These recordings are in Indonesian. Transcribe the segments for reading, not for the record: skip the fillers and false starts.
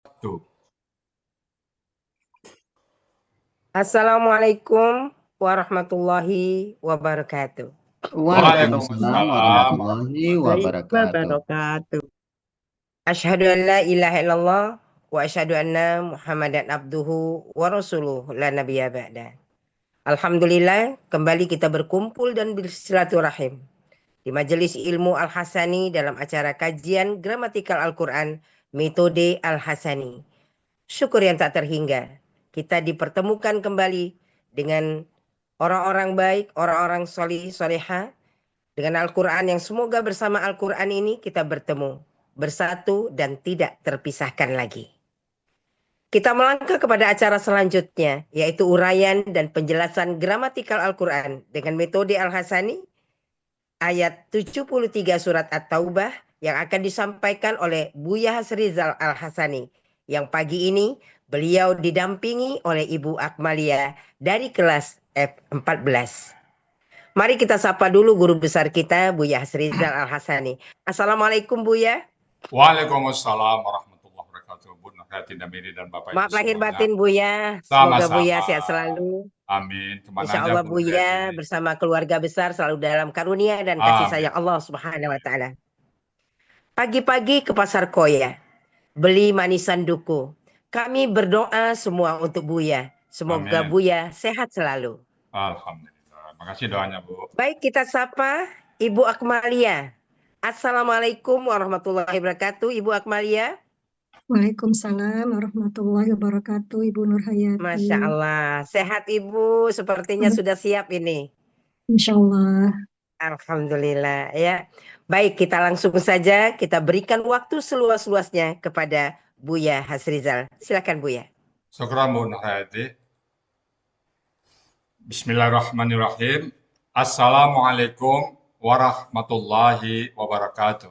Tuh. Assalamualaikum warahmatullahi wabarakatuh. Waalaikumsalam Waalaikumsalam warahmatullahi warahmatullahi wabarakatuh. Wabarakatuh. Asyhadu an la ilaha illallah wa asyhadu anna Muhammadan abduhu wa rasuluh la nabiyya ba'da. Alhamdulillah, kembali kita berkumpul dan bersilaturahim di Majelis Ilmu Al-Hasani dalam acara kajian gramatikal Al-Quran Metode Al-Hasani. Syukur yang tak terhingga, kita dipertemukan kembali dengan orang-orang baik, orang-orang solih, soleha, dengan Al-Quran yang semoga bersama Al-Quran ini kita bertemu, bersatu dan tidak terpisahkan lagi. Kita melangkah kepada acara selanjutnya, yaitu uraian dan penjelasan gramatikal Al-Quran dengan metode Al-Hasani, ayat 73 surat At-Taubah yang akan disampaikan oleh Buya Hasrizal Al-Hasani. Yang pagi ini beliau didampingi oleh Ibu Akmalia dari kelas F14. Mari kita sapa dulu guru besar kita, Buya Hasrizal Al-Hasani. Assalamualaikum Buya. Waalaikumsalam warahmatullahi wabarakatuh. Bu Nurhayati Damiri dan Bapak Ibu Maaf lahir semuanya. batin Buya. Semoga Buya Sama-sama. sehat selalu. Amin. Kemana Insya aja Allah Bu Nurhayati? Buya bersama keluarga besar selalu dalam karunia dan kasih Amin. sayang Allah Subhanahu wa Ta'ala. Pagi-pagi ke pasar Koya, beli manisan duku. Kami berdoa semua untuk Buya. Semoga Amin. Buya sehat selalu. Alhamdulillah. Makasih doanya Bu. Baik, kita sapa Ibu Akmalia. Assalamualaikum warahmatullahi wabarakatuh, Ibu Akmalia. Waalaikumsalam warahmatullahi wabarakatuh, Ibu Masya Nurhayati. Allah, sehat Ibu, sepertinya sudah siap ini. Insya Allah. Alhamdulillah ya. Baik, kita langsung saja kita berikan waktu seluas-luasnya kepada Buya Hasrizal. Silakan Buya. Syukran Bu Nurhayati. Bismillahirrahmanirrahim. Assalamualaikum warahmatullahi wabarakatuh.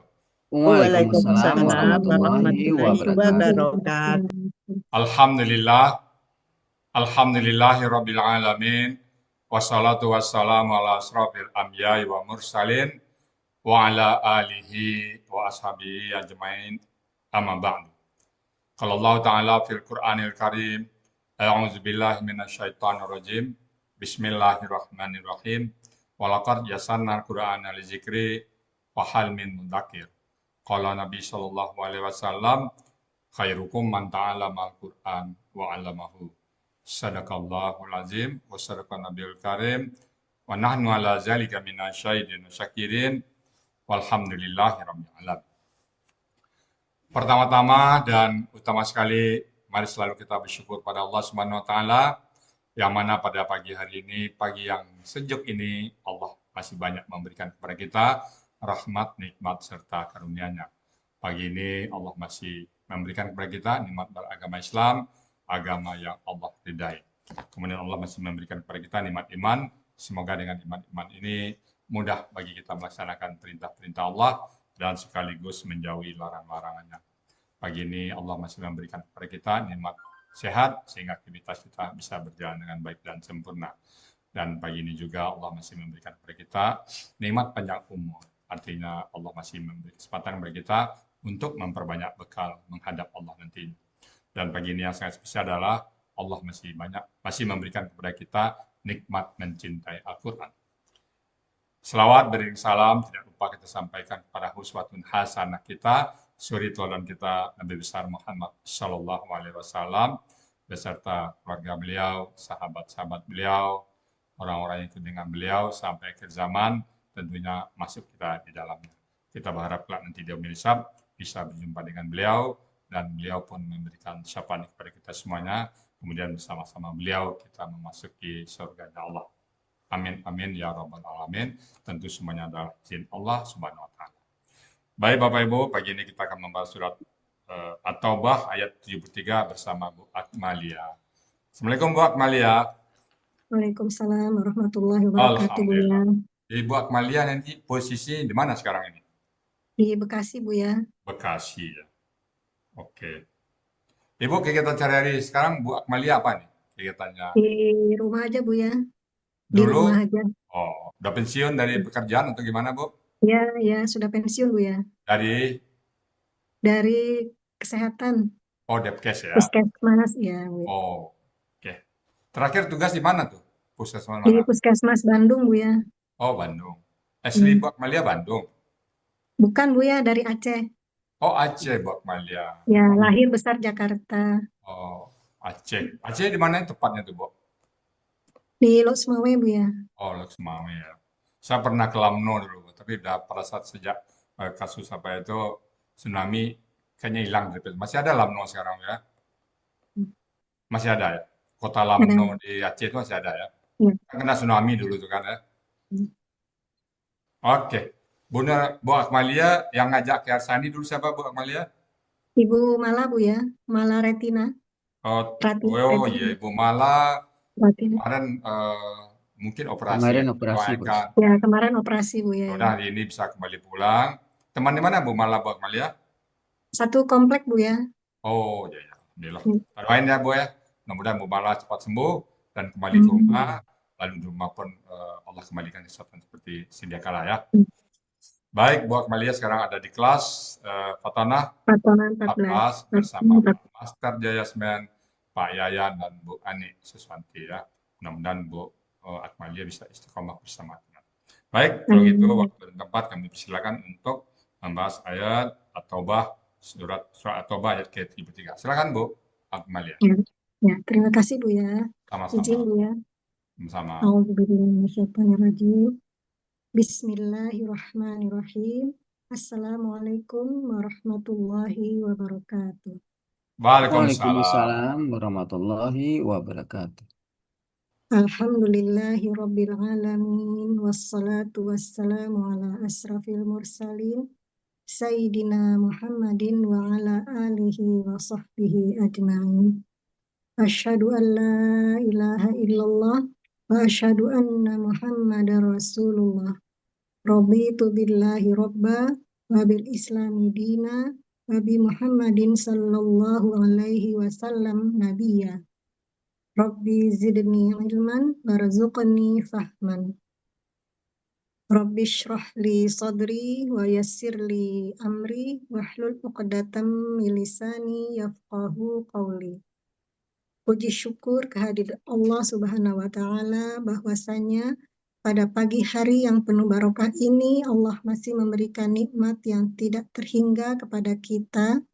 Waalaikumsalam Waalaikumsalam warahmatullahi warahmatullahi wabarakatuh. wabarakatuh. Alhamdulillah. Alhamdulillahi Rabbil Alamin. Wassalatu wassalamu ala asrafil anbiya'i wa mursalin wa ala alihi wa ashabihi ajmain amma ba'du. Qala Allah Ta'ala fil Qur'anil Karim, a'udzu billahi minasyaitonir rajim. Bismillahirrahmanirrahim. Walaqad yassarnal Qur'ana lizikri wa hal min mudzakir. Qala Nabi sallallahu alaihi wasallam, khairukum man ta'allamal Qur'an wa 'allamahu. Sadaqallahul azim wa sadaqan nabiyul karim wa nahnu ala zalika minasyahidin syakirin walhamdulillahi rabbil alamin. Pertama-tama dan utama sekali, mari selalu kita bersyukur pada Allah Subhanahu wa taala yang mana pada pagi hari ini, pagi yang sejuk ini, Allah masih banyak memberikan kepada kita rahmat, nikmat serta karunia-Nya. Pagi ini Allah masih memberikan kepada kita nikmat beragama Islam, agama yang Allah ridai. Kemudian Allah masih memberikan kepada kita nikmat iman. Semoga dengan iman ini mudah bagi kita melaksanakan perintah-perintah Allah dan sekaligus menjauhi larang-larangannya. Pagi ini Allah masih memberikan kepada kita nikmat sehat sehingga aktivitas kita bisa berjalan dengan baik dan sempurna. Dan pagi ini juga Allah masih memberikan kepada kita nikmat panjang umur. Artinya Allah masih memberi kesempatan kepada kita untuk memperbanyak bekal menghadap Allah nanti. Dan pagi ini yang sangat spesial adalah Allah masih memberikan kepada kita nikmat mencintai Al-Quran. Selawat beriring salam tidak lupa kita sampaikan kepada uswatun hasanah kita, suri teladan kita Nabi besar Muhammad Shallallahu Alaihi Wasallam beserta keluarga beliau, sahabat-sahabat beliau, orang-orang yang ikut dengan beliau sampai akhir zaman, tentunya masuk kita di dalamnya. Kita berharap kelak nanti di yaumil hisab bisa berjumpa dengan beliau dan beliau pun memberikan syafaat kepada kita semuanya. Kemudian bersama-sama beliau kita memasuki surga Allah. Amin, amin, ya Rabbal Alamin. Tentu semuanya adalah izin Allah Subhanahu wa Ta'ala. Baik, Bapak Ibu, pagi ini kita akan membahas surat At-Taubah ayat 73 bersama Bu Akmalia. Assalamualaikum Bu Akmalia. Waalaikumsalam warahmatullahi wabarakatuh, Bu ya. Alhamdulillah. Ibu Akmalia nanti posisi di mana sekarang ini? Di Bekasi, Bu ya. Bekasi ya. Oke. Ibu kegiatan sehari-hari sekarang Bu Akmalia apa nih kegiatannya? Di rumah aja, Bu ya. Di Dulu, rumah aja. udah pensiun dari pekerjaan atau gimana Bu? Ya, ya, sudah pensiun, Bu ya. Dari, Dari kesehatan. Oh, Depkes ya. Puskesmas ya Bu. Oh, oke. Terakhir tugas di mana tuh? Puskesmas Di mana? Puskesmas Bandung Bu ya. Oh, Bandung. Asli Hmm. Bu Akmalia Bandung. Bukan Bu ya, dari Aceh. Oh, Aceh Bu Akmalia. Ya, lahir besar Jakarta. Oh, Aceh. Aceh di mana tepatnya tuh, Bu? Di Lok Sumawe Bu ya. Oh, Loksmawe ya. Saya pernah ke Lamno dulu, Bu. Tapi udah pada saat sejak kasus apa itu tsunami kayaknya hilang gitu. Masih ada Lamno sekarang ya? Masih ada ya? Kota Lamno Ada. di Aceh itu masih ada ya? Ya. Kan kena tsunami dulu tuh kan ya? Oke. Bu Akmalia yang ngajak ke Arsani dulu siapa Bu Akmalia? Ibu Mala Bu ya. Mala Retina. Oh, oh iya, Retina. Ibu Mala Retina. kemarin mungkin operasi ya, Kemarin kita operasi, Bos. doakan. Ya, kemarin operasi Bu ya. Mudah hari ini bisa kembali pulang. Teman di mana Bu Mala Bu Akmalia? Satu komplek Bu ya. Oh iya, ya. Alhamdulillah. Hmm. Kita doain ya Bu ya. Mudah-mudahan Bu Mala cepat sembuh dan kembali ke Hmm. rumah. Lalu di rumah pun Allah kembalikan kesehatan seperti sedia kala ya. Baik, Bu Akmalia sekarang ada di kelas Fatanah Fatona 14. 14 bersama Pak Master Jayasmen, Pak Yayan, dan Bu Ani Suswanti ya. Mudah-mudahan Bu Akmalia bisa istiqomah bersama dengan. Baik, kalau gitu waktu dan tempat kami persilakan untuk membahas ayat At-Taubah, surat At-Taubah ayat ke-33. Silakan Bu Akmalia. Ya, ya, terima kasih Bu ya. Izin Sama-sama. Bu ya. Sama-sama. A'udzubillahiminasyaitonirrajim. Bismillahirrahmanirrahim. Assalamualaikum warahmatullahi wabarakatuh. Waalaikumsalam. Waalaikumsalam warahmatullahi wabarakatuh. Alhamdulillahi rabbil alamin. Wassalatu wassalamu ala asrafil mursalin. Sayyidina Muhammadin wa ala alihi wa sahbihi ajma'in. Asyhadu an la ilaha illallah wa asyhadu anna Muhammadar Rasulullah. Raditu billahi robba wa bil islami dina wa bi Muhammadin sallallahu alaihi wasallam nabiyya. Rabbi zidni ilman warzuqni fahman. Rabbi shrah li sadri wa yassir li amri wahlul 'uqdatam min lisani yafqahu qawli. Puji syukur kehadirat Allah Subhanahu wa taala bahwasanya pada pagi hari yang penuh barokah ini Allah masih memberikan nikmat yang tidak terhingga kepada kita,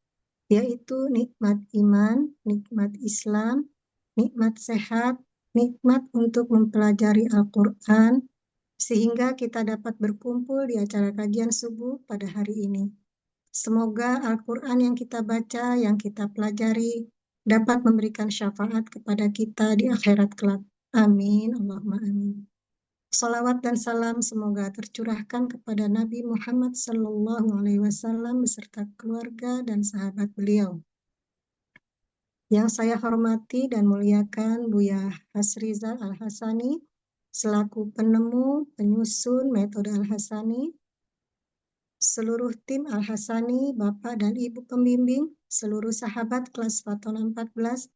yaitu nikmat iman, nikmat Islam, nikmat sehat, nikmat untuk mempelajari Al-Quran, sehingga kita dapat berkumpul di acara kajian subuh pada hari ini. Semoga Al-Quran yang kita baca, yang kita pelajari, dapat memberikan syafaat kepada kita di akhirat kelak. Amin. Allahumma amin. Salawat dan salam semoga tercurahkan kepada Nabi Muhammad SAW beserta keluarga dan sahabat beliau. Yang saya hormati dan muliakan Buya Hasrizal Al-Hasani selaku penemu, penyusun metode Al-Hasani, seluruh tim Al-Hasani, Bapak dan Ibu pembimbing, seluruh sahabat kelas Fatona 14,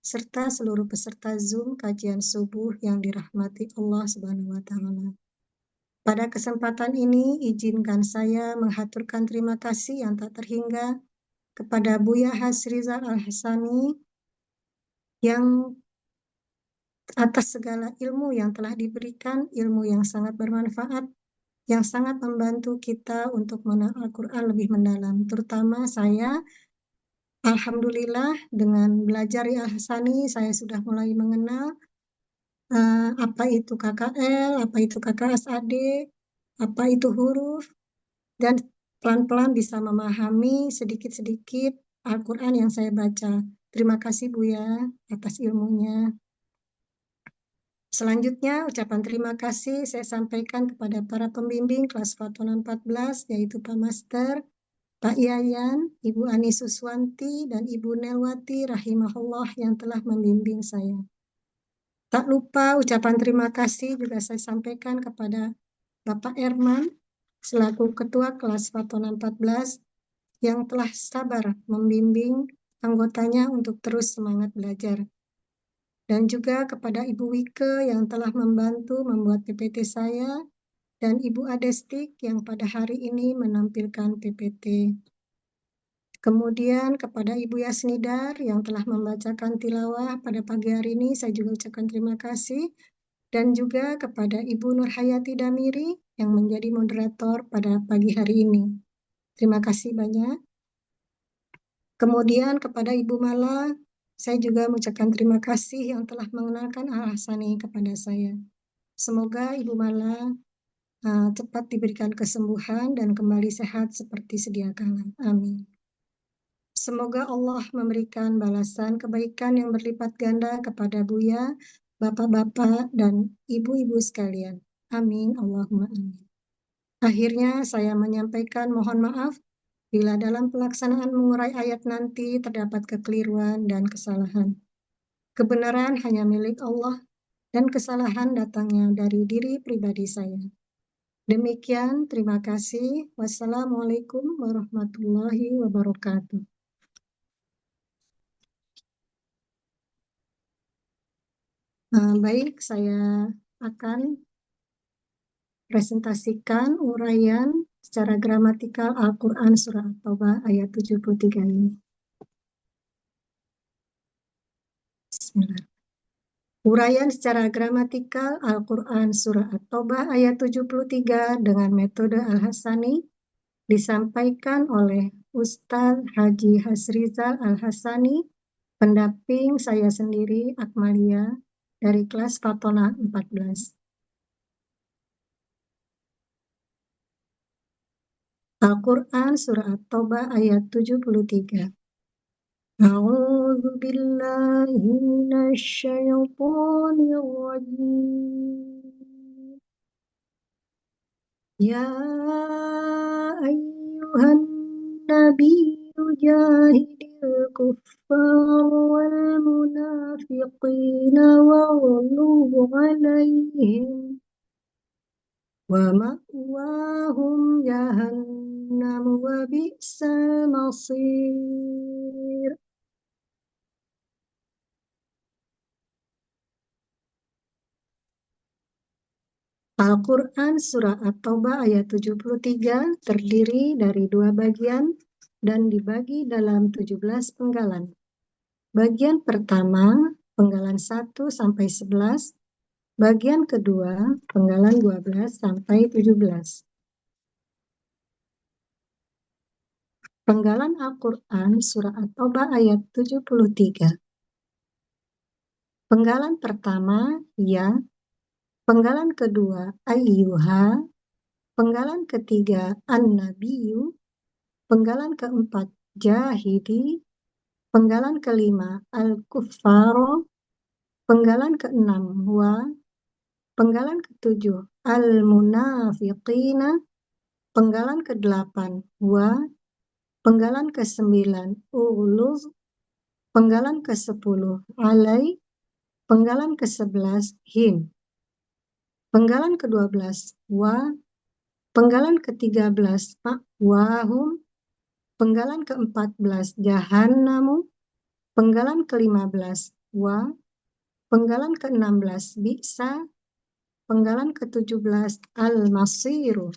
serta seluruh peserta Zoom kajian subuh yang dirahmati Allah Subhanahu wa taala. Pada kesempatan ini izinkan saya menghaturkan terima kasih yang tak terhingga kepada Buya Hasrizal Al-Hasani yang atas segala ilmu yang telah diberikan, ilmu yang sangat bermanfaat, yang sangat membantu kita untuk mengenal Al-Quran lebih mendalam. Terutama saya, alhamdulillah dengan belajar Al-Hasani, saya sudah mulai mengenal apa itu KKL, apa itu KKSAD, apa itu huruf, dan pelan-pelan bisa memahami sedikit-sedikit Al-Quran yang saya baca. Terima kasih Buya atas ilmunya. Selanjutnya, ucapan terima kasih saya sampaikan kepada para pembimbing kelas Fatona 14, yaitu Pak Master, Pak Yayan, Ibu Ani Suswanti, dan Ibu Nelwati rahimahullah yang telah membimbing saya. Tak lupa ucapan terima kasih juga saya sampaikan kepada Bapak Erman, selaku Ketua kelas Fatona 14, yang telah sabar membimbing anggotanya untuk terus semangat belajar. Dan juga kepada Ibu Wike yang telah membantu membuat PPT saya, dan Ibu Adestik yang pada hari ini menampilkan PPT. Kemudian kepada Ibu Yasnidar yang telah membacakan tilawah pada pagi hari ini, saya juga ucapkan terima kasih. Dan juga kepada Ibu Nurhayati Damiri yang menjadi moderator pada pagi hari ini. Terima kasih banyak. Kemudian kepada Ibu Mala, saya juga mengucapkan terima kasih yang telah mengenalkan Al-Hasani kepada saya. Semoga Ibu Mala cepat diberikan kesembuhan dan kembali sehat seperti sedia kala. Amin. Semoga Allah memberikan balasan kebaikan yang berlipat ganda kepada Buya, Bapak-bapak, dan Ibu-ibu sekalian. Amin. Allahumma amin. Akhirnya saya menyampaikan mohon maaf bila dalam pelaksanaan mengurai ayat nanti terdapat kekeliruan dan kesalahan. Kebenaran hanya milik Allah dan kesalahan datangnya dari diri pribadi saya. Demikian, terima kasih. Wassalamualaikum warahmatullahi wabarakatuh. Baik, saya akan presentasikan uraian secara gramatikal Al-Quran Surah At-Taubah ayat 73 ini. Bismillah. Uraian secara gramatikal Al-Quran Surah At-Taubah ayat 73 dengan metode Al-Hasani disampaikan oleh Ustaz Haji Hasrizal Al-Hasani, pendamping saya sendiri Akmalia dari kelas Fatona 14. Al-Quran Surah At-Taubah ayat 73. A'udzu billahi minasyaitonir rajim. Ya ayyuhan nabiyyu jahidil kuffar wal munafiqina waghluz 'alaihim wa ma'wahum jahannam wa bi'sal masir. Al-Quran Surah At-Taubah ayat 73 terdiri dari dua bagian dan dibagi dalam 17 penggalan. Bagian pertama, penggalan 1 sampai 11, bagian kedua, penggalan 12 sampai 17. Penggalan Al-Quran Surah At-Taubah ayat 73. Penggalan pertama, ya. Penggalan kedua, ayyuha. Penggalan ketiga, an-nabiyyu. Penggalan keempat, jahidi. Penggalan kelima, al-kuffaro. Penggalan keenam, wa. Penggalan ketujuh, al-munafiqina. Penggalan kedelapan, wa. Penggalan kesembilan, uluz. Penggalan ke-10, alai. Penggalan ke-11, him. Penggalan ke-12, wa. Penggalan ke-13, ma'wahum. Penggalan ke-14, jahannamu. Penggalan ke-15, wa. Penggalan ke-16, bi'sa. Penggalan ke-17, al-masiru.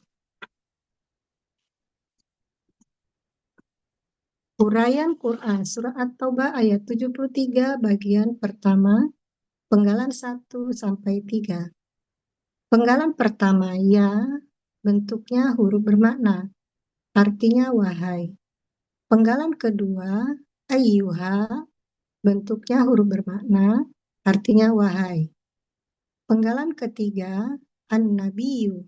Uraian Quran Surah At-Taubah ayat 73 bagian pertama, penggalan 1 sampai 3. Penggalan pertama, ya, bentuknya huruf bermakna, artinya wahai. Penggalan kedua, ayyuha, bentuknya huruf bermakna, artinya wahai. Penggalan ketiga, an-nabiyyu,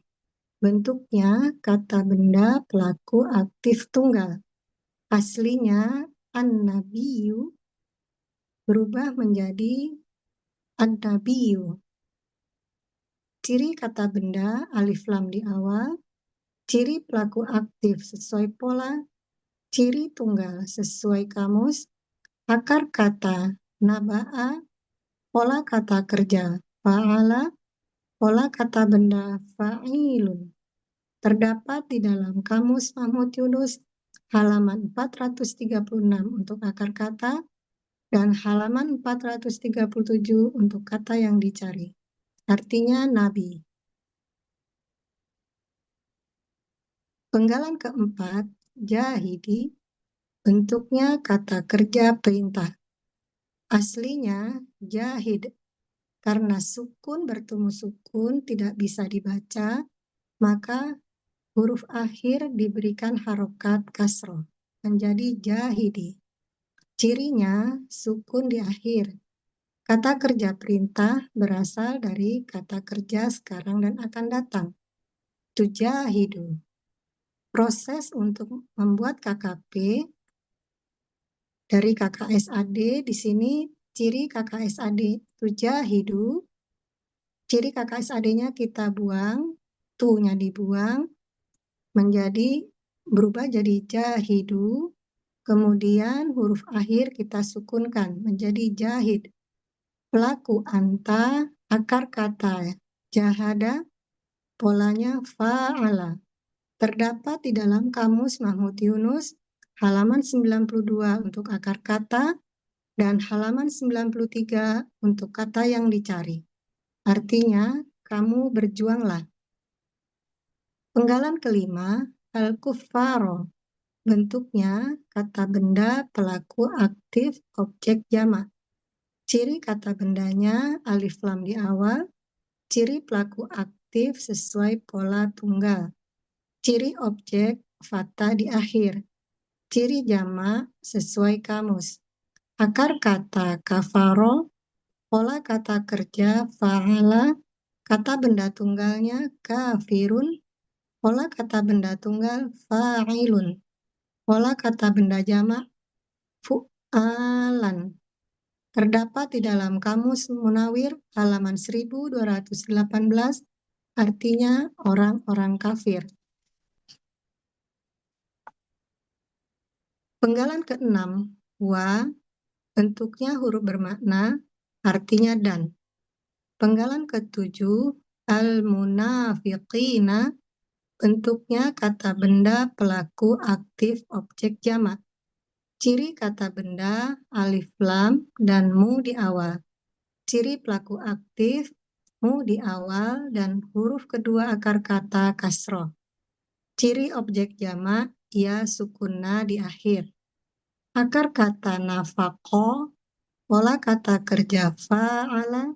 bentuknya kata benda pelaku aktif tunggal. Aslinya an-nabiyyu berubah menjadi an-nabiyyu. Ciri kata benda alif lam di awal, ciri pelaku aktif sesuai pola, ciri tunggal sesuai kamus, akar kata naba'a, pola kata kerja fa'ala, pola kata benda fa'ilun. Terdapat di dalam Kamus Mahmud Yunus halaman 436 untuk akar kata dan halaman 437 untuk kata yang dicari. Artinya Nabi. Penggalan keempat, jahidi. Bentuknya kata kerja perintah. Aslinya jahid. Karena sukun bertemu sukun tidak bisa dibaca, maka huruf akhir diberikan harokat kasroh, menjadi jahidi. Cirinya sukun di akhir. Kata kerja perintah berasal dari kata kerja sekarang dan akan datang. Tujahidu. Proses untuk membuat KKP dari KKSAD di sini ciri KKSAD tujahidu. Ciri KKSAD-nya kita buang, tu-nya dibuang, berubah jadi jahidu, kemudian huruf akhir kita sukunkan menjadi jahid. Pelaku anta, akar kata jahada, polanya fa'ala. Terdapat di dalam Kamus Mahmud Yunus, halaman 92 untuk akar kata, dan halaman 93 untuk kata yang dicari. Artinya, kamu berjuanglah. Penggalan kelima, al-kuffaro. Bentuknya kata benda pelaku aktif objek jamak. Ciri kata bendanya alif lam di awal, ciri pelaku aktif sesuai pola tunggal. Ciri objek fathah di akhir. Ciri jamak sesuai kamus. Akar kata kafaro, pola kata kerja fa'ala, kata benda tunggalnya kafirun, pola kata benda tunggal fa'ilun, pola kata benda jamak fu'alan. Terdapat di dalam Kamus Munawir halaman 1218, artinya orang-orang kafir. Penggalan keenam, wa, bentuknya huruf bermakna, artinya dan. Penggalan ketujuh, al-munafiqina, bentuknya kata benda pelaku aktif objek jamak. Ciri kata benda alif lam dan mu di awal. Ciri pelaku aktif mu di awal dan huruf kedua akar kata kasroh. Ciri objek jamak ya sukunna di akhir. Akar kata nafaqo, pola kata kerja fa'ala,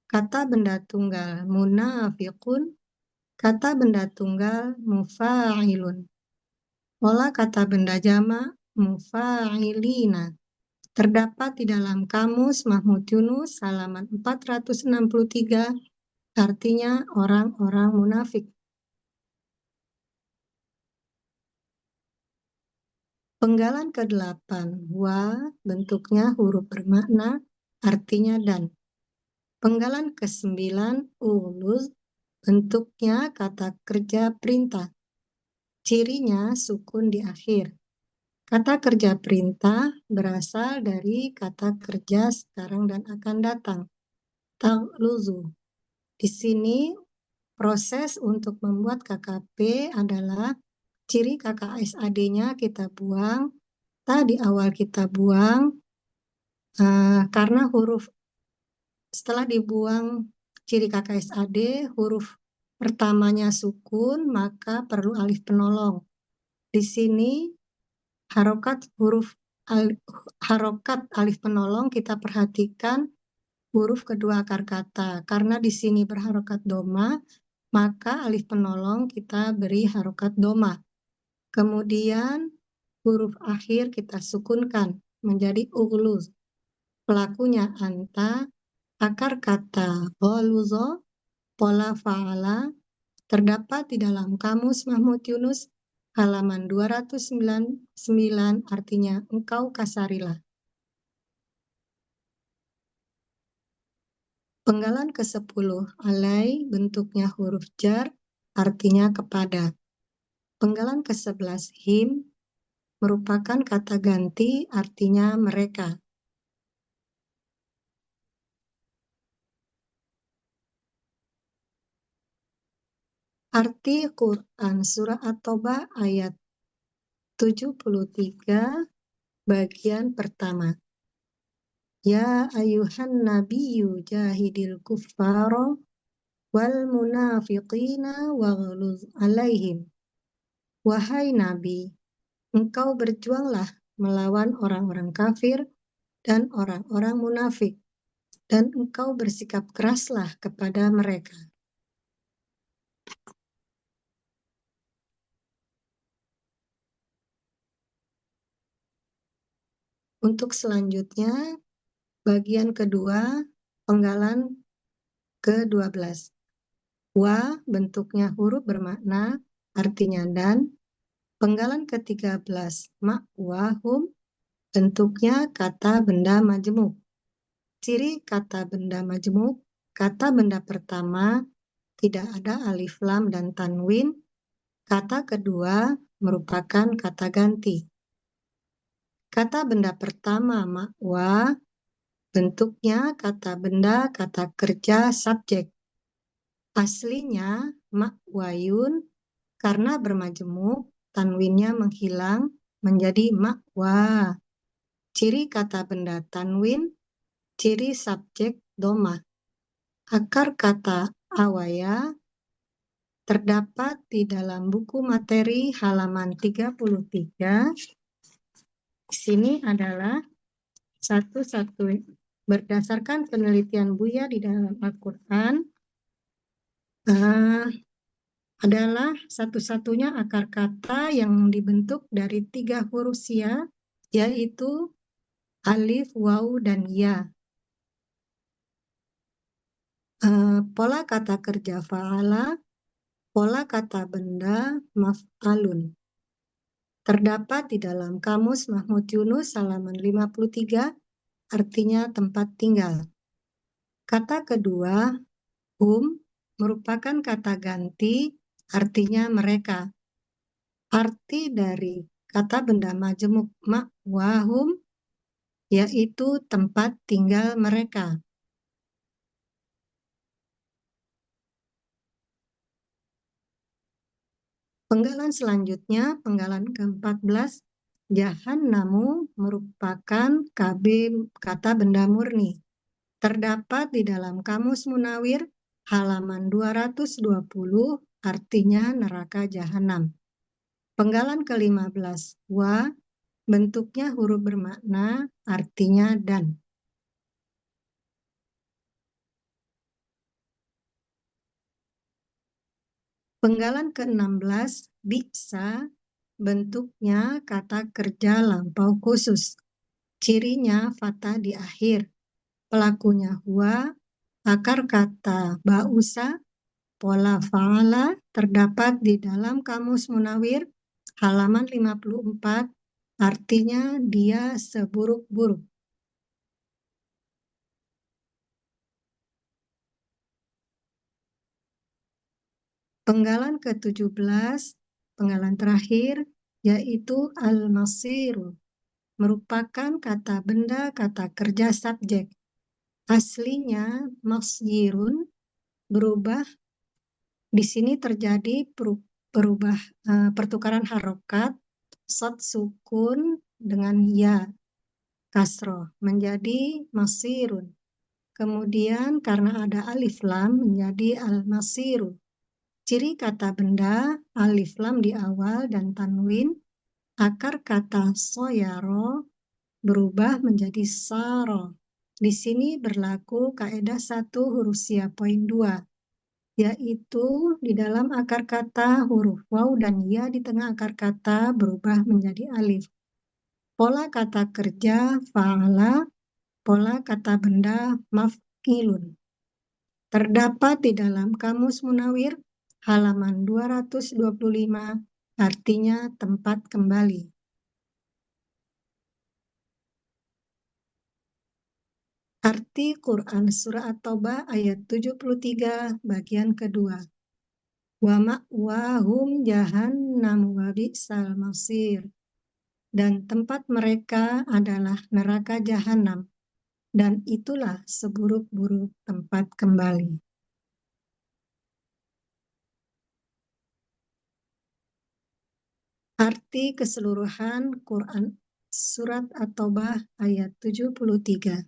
kata benda tunggal munafiqun, kata benda tunggal mufa'ilun. Pola kata benda jamak mufa'ilina. Terdapat di dalam Kamus Mahmud Yunus halaman 463, artinya orang-orang munafik. Penggalan ke-8, wa, bentuknya huruf bermakna, artinya dan. Penggalan ke-9, uluz, bentuknya kata kerja perintah. Cirinya sukun di akhir. Kata kerja perintah berasal dari kata kerja sekarang dan akan datang. Ta'luzu. Di sini proses untuk membuat KKP adalah ciri KKSAD-nya kita buang, di awal kita buang, karena huruf setelah dibuang ciri KKSAD, huruf pertamanya sukun, maka perlu alif penolong. Di sini harokat alif penolong kita perhatikan huruf kedua akar kata. Karena di sini berharokat doma, maka alif penolong kita beri harokat doma. Kemudian huruf akhir kita sukunkan menjadi ugluz. Pelakunya anta, akar kata ghaluzo, pola fa'ala, terdapat di dalam Kamus Mahmud Yunus halaman 299, artinya engkau kasarilah. Penggalan ke-10, alai, bentuknya huruf jar, artinya kepada. Penggalan ke-11, him, merupakan kata ganti, artinya mereka. Arti Quran Surah At-Taubah ayat 73, bagian pertama. Ya ayuhan nabiyyu jahidil kuffara wal munafiqina waghluz alaihim. Wahai Nabi, engkau berjuanglah melawan orang-orang kafir dan orang-orang munafik, dan engkau bersikap keraslah kepada mereka. Untuk selanjutnya, bagian kedua, penggalan ke-12. Wa bentuknya huruf bermakna, artinya dan. Penggalan ke-13, ma'wahum, bentuknya kata benda majemuk. Ciri kata benda majemuk, kata benda pertama tidak ada alif lam dan tanwin. Kata kedua merupakan kata ganti. Kata benda pertama ma'wa, bentuknya kata benda kata kerja subjek. Aslinya ma'wayun, karena bermajemuk, tanwinnya menghilang menjadi ma'wa. Ciri kata benda tanwin, ciri subjek doma. Akar kata awaya terdapat di dalam buku materi halaman 33. Di sini adalah satu-satu berdasarkan penelitian Buya di dalam Al-Quran, adalah satu-satunya akar kata yang dibentuk dari 3 huruf sia, yaitu alif, waw, dan ya. Pola kata kerja fa'ala, pola kata benda maf'alun. Terdapat di dalam Kamus Mahmud Yunus halaman 53, artinya tempat tinggal. Kata kedua, merupakan kata ganti, artinya mereka. Arti dari kata benda majemuk ma'wahum, yaitu tempat tinggal mereka. Penggalan selanjutnya, penggalan ke-14, jahannamu merupakan KB kata benda murni. Terdapat di dalam Kamus Munawir halaman 220, artinya neraka jahanam. Penggalan ke-15, wa, bentuknya huruf bermakna, artinya dan. Penggalan ke-16, bisa, bentuknya kata kerja lampau khusus. Cirinya fathah di akhir. Pelakunya huwa, akar kata ba'usa, pola fa'ala terdapat di dalam Kamus Munawir halaman 54, artinya dia seburuk-buruk. Penggalan ke-17, penggalan terakhir, yaitu al-masiru, merupakan kata benda kata kerja subjek. Aslinya masjirun, berubah. Di sini terjadi pertukaran harokat, shad sukun dengan ya kasroh menjadi masirun. Kemudian karena ada alif lam menjadi al-masiru. Ciri kata benda alif lam di awal dan tanwin. Akar kata soyaro berubah menjadi saro. Di sini berlaku kaidah 1 huruf sia poin 2, yaitu di dalam akar kata huruf waw dan ya di tengah akar kata berubah menjadi alif. Pola kata kerja fa'ala, pola kata benda maf'ilun. Terdapat di dalam Kamus Munawir halaman 225, artinya tempat kembali. Arti Quran Surah At-Taubah ayat 73 bagian kedua. Wa ma'wahum jahannam wa bi'sal masir. Dan tempat mereka adalah neraka jahanam, dan itulah seburuk-buruk tempat kembali. Arti keseluruhan Quran Surat At-Taubah ayat 73.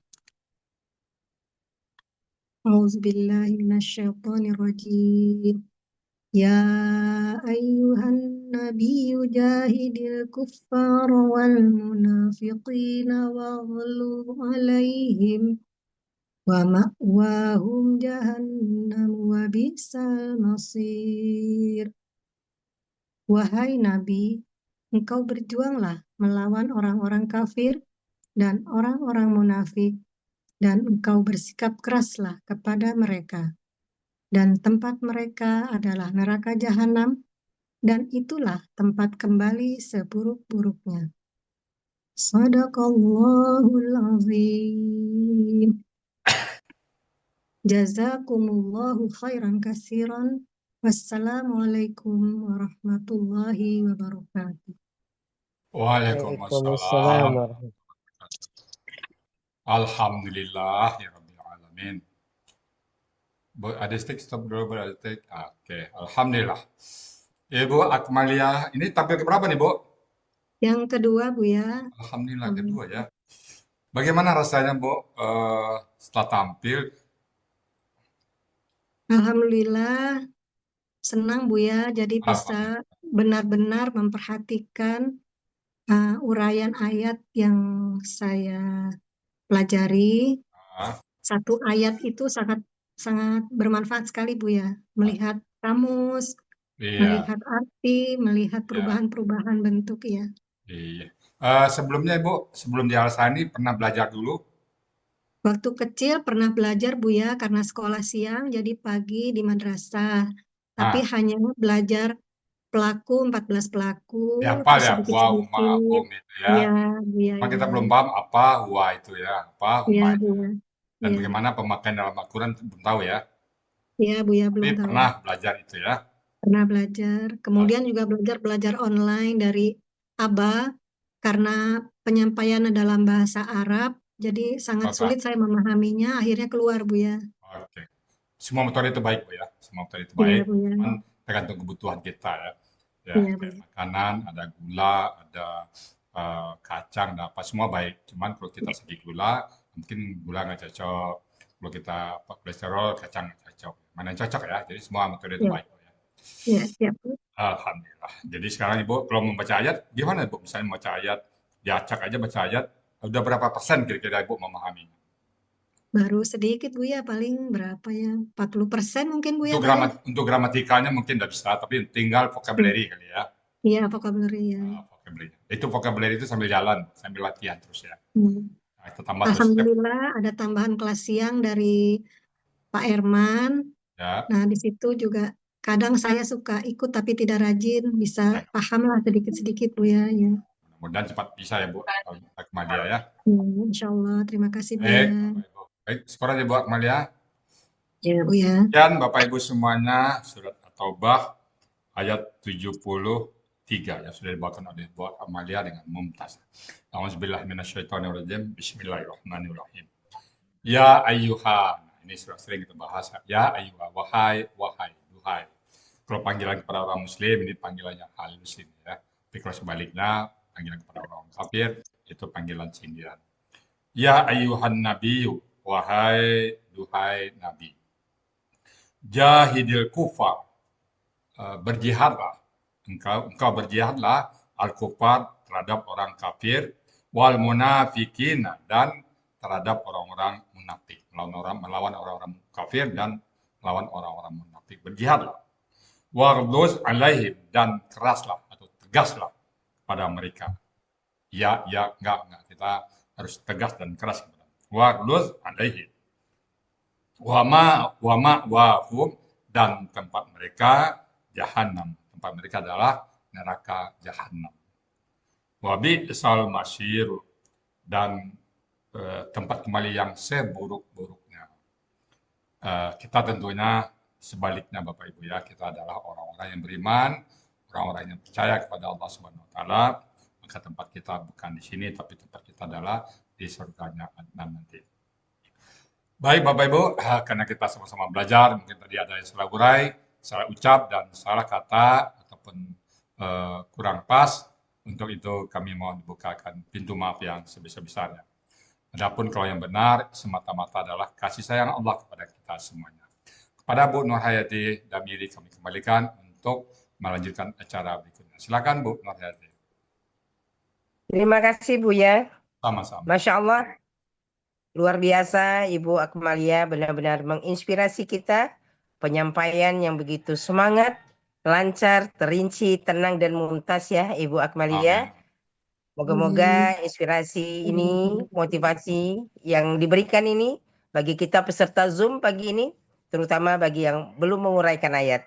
A'udzubillahi minasyaitonirrajim. Ya ayyuhan nabiyyu jahidil kuffara wal munafiqina waghlub alaihim wa ma'wahum jahannam wa bi'sal masir. Wahai Nabi, engkau berjuanglah melawan orang-orang kafir dan orang-orang munafik, dan engkau bersikap keraslah kepada mereka. Dan tempat mereka adalah neraka jahanam, dan itulah tempat kembali seburuk-buruknya. Sadaqallahul azim. Jazakumullahu khairan kasiran. Wassalamualaikum warahmatullahi wabarakatuh. Waalaikumsalam Waalaikumsalam warahmatullahi warahmatullahi wabarakatuh. Alhamdulillah ya Rabbil Alamin. Bu, ada stick stop dulu, Bu, ada stick. Oke, Alhamdulillah. Ibu Akmalia, ini tampil keberapa nih, Bu? Yang kedua, Bu ya. Alhamdulillah, kedua ya. Bagaimana rasanya, Bu, setelah tampil? Alhamdulillah senang Bu ya, jadi bisa Alhamdulillah. benar-benar memperhatikan uraian ayat yang saya pelajari. Ah, Satu ayat itu sangat sangat bermanfaat sekali Bu ya, melihat kamus, iya, melihat arti, melihat iya, perubahan-perubahan bentuk ya. iya. Sebelumnya, Ibu, sebelum di Al-Sani pernah belajar dulu? Waktu kecil pernah belajar Bu ya, karena sekolah siang jadi pagi di madrasah. Tapi Ah, hanya belajar pelaku, 14 pelaku, dihafal terus ya, wa, ma, sedikit-sedikit. hum itu ya. Iya, iya, Cuma kita iya. belum paham apa huwa itu ya, apa Iya, huma Bu itu. ya. Dan Iya, bagaimana pemakaian dalam Al-Quran belum tahu ya. iya Bu ya, Tapi belum tahu. pernah belajar itu ya. Pernah belajar. Kemudian juga belajar online dari Abah karena penyampaiannya dalam bahasa Arab, jadi sangat Apa? sulit saya memahaminya, akhirnya keluar Bu ya. Oke. Semua metode itu baik, Bu ya. Semua metode itu Iya baik. Bu ya. Cuman tergantung kebutuhan kita ya. Ya, Iya Bu kayak ya. makanan, ada gula, ada kacang, ada apa, semua baik. Cuman kalau kita sedikit gula, mungkin gula nggak cocok. Kalau kita apa, kolesterol, kacang nggak cocok. Mana yang cocok ya. Jadi semua metode itu Iya, baik, Bu ya. iya, siap Bu. Alhamdulillah. Jadi sekarang Ibu kalau membaca ayat, gimana Ibu? Misalnya membaca ayat, diacak aja baca ayat, udah berapa persen kira-kira Ibu memahaminya? Baru sedikit Bu ya, paling berapa ya? 40% mungkin Bu ya paling. Untuk gramatikanya mungkin nggak bisa, tapi tinggal Hmm. vocabulary kali ya. Iya, vocabulary ya. Vocabulary. Itu vocabulary itu sambil jalan, sambil latihan terus ya. Hmm. Nah, kita tambah terus step Alhamdulillah ada tambahan kelas siang dari Pak Herman. ya. Nah, di situ juga kadang saya suka ikut tapi tidak rajin, bisa Ya, paham lah sedikit-sedikit Bu ya. Ya. mudah-mudahan cepat bisa ya Bu Akmalia ya. Insya Allah, terima kasih Bu Baik, ya. Bapak Ibu. Baik, skor aja Bu Akmalia. Ya Bu ya. Sekian Bapak Ibu semuanya, surat At-Taubah ayat 73 yang sudah dibawakan oleh Bu Amalia dengan mumtaz. A'udzubillahi minasyaitonirrajim. Bismillahirrahmanirrahim. Ya ayyuhan. Ini sudah sering kita bahas. Ya ayyuhan. Wahai, wahai, duhai. Kalau panggilan kepada orang muslim ini panggilan yang halus ini ya. Tapi kalau sebaliknya panggilan kepada orang kafir itu panggilan sindiran. Ya ayyuhan nabiyyu. Wahai, duhai nabi. Jahidil kufar. Berjihadlah. Engkau berjihadlah al-kufar terhadap orang kafir wal munafikin dan terhadap orang-orang munafik. Melawan orang-orang kafir dan melawan orang-orang munafik. Berjihadlah. Waghluz alaihim dan keraslah atau tegaslah pada mereka. Ya, ya, enggak. Kita harus tegas dan keras kepada mereka. Waghluz alaihim. Wahum dan tempat mereka jahanam. Tempat mereka adalah neraka jahanam. Wabi isal masyir dan tempat kembali yang seburuk-buruknya. Kita tentunya sebaliknya Bapak Ibu ya, kita adalah orang-orang yang beriman, orang-orang yang percaya kepada Allah Subhanahu wa taala, maka tempat kita bukan di sini tapi tempat kita adalah di surganya Adnan nanti. Baik Bapak Ibu, karena kita sama-sama belajar, mungkin tadi ada yang salah urai, salah ucap dan salah kata ataupun kurang pas. Untuk itu kami mohon dibukakan pintu maaf yang sebesar-besarnya. Adapun kalau yang benar semata-mata adalah kasih sayang Allah kepada kita semuanya. Pada Bu Nur Hayati Damiri kami kembalikan untuk melanjutkan acara berikutnya. Silakan Bu Nur Hayati. Terima kasih Buya. Sama-sama. Masya Allah, luar biasa Ibu Akmalia, benar-benar menginspirasi kita. Penyampaian yang begitu semangat, lancar, terinci, tenang, dan muntas ya Ibu Akmalia. Amin. Moga-moga inspirasi ini, motivasi yang diberikan ini bagi kita peserta Zoom pagi ini, terutama bagi yang belum menguraikan ayat.